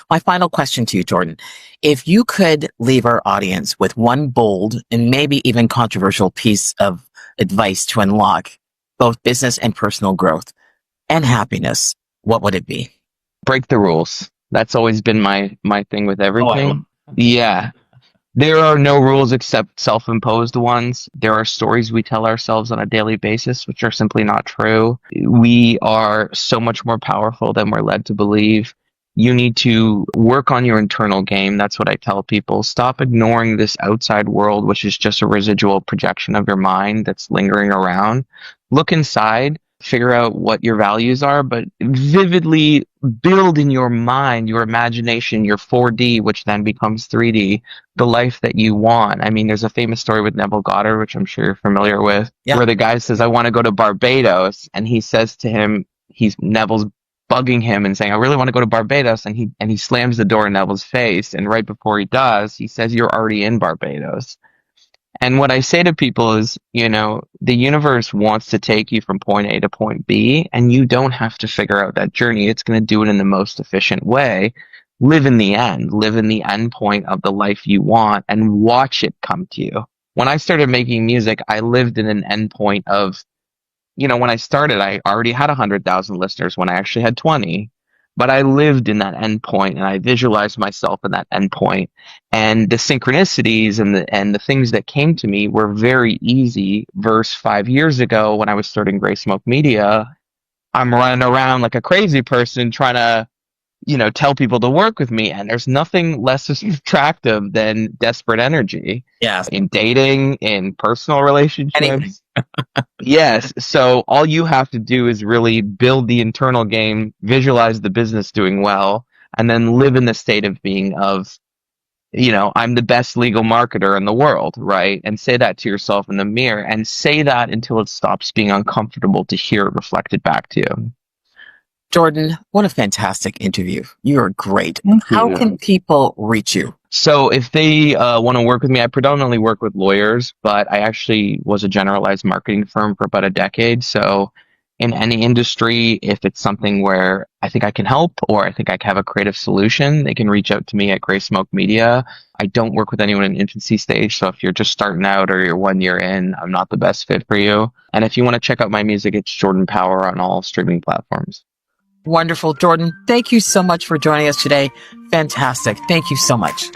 My final question to you, Jordan. If you could leave our audience with one bold and maybe even controversial piece of advice to unlock both business and personal growth and happiness, what would it be? Break the rules. That's always been my thing with Oh, I love. everything. Yeah. There are no rules except self-imposed ones. There are stories we tell ourselves on a daily basis, which are simply not true. We are so much more powerful than we're led to believe. You need to work on your internal game. That's what I tell people. Stop ignoring this outside world, which is just a residual projection of your mind that's lingering around. Look inside, figure out what your values are, but vividly build in your mind, your imagination, your 4D, which then becomes 3D, the life that you want. I mean, there's a famous story with Neville Goddard, which I'm sure you're familiar with, Yeah. where the guy says, I want to go to Barbados. And he says to him, Neville's bugging him and saying, I really want to go to Barbados. And he slams the door in Neville's face. And right before he does, he says, you're already in Barbados. And what I say to people is, the universe wants to take you from point A to point B, and you don't have to figure out that journey. It's going to do it in the most efficient way. Live in the end, live in the end point of the life you want and watch it come to you. When I started making music, I lived in an end point of, when I started, I already had 100,000 listeners when I actually had 20. But I lived in that endpoint and I visualized myself in that endpoint. And the synchronicities and the things that came to me were very easy. Versus 5 years ago when I was starting Gray Smoke Media, I'm running around like a crazy person trying to, tell people to work with me. And there's nothing less attractive than desperate energy Yes. in dating, in personal relationships. Anything. Yes. So all you have to do is really build the internal game, visualize the business doing well, and then live in the state of being of, I'm the best legal marketer in the world, right? And say that to yourself in the mirror and say that until it stops being uncomfortable to hear it reflected back to you. Jordan, what a fantastic interview. You are great. Thank How you. can people reach you? So if they want to work with me, I predominantly work with lawyers, but I actually was a generalized marketing firm for about a decade. So in any industry, if it's something where I think I can help or I think I have a creative solution, they can reach out to me at Gray Smoke Media. I don't work with anyone in infancy stage. So if you're just starting out or you're 1 year in, I'm not the best fit for you. And if you want to check out my music, it's Jordan Power on all streaming platforms. Wonderful, Jordan. Thank you so much for joining us today. Fantastic. Thank you so much.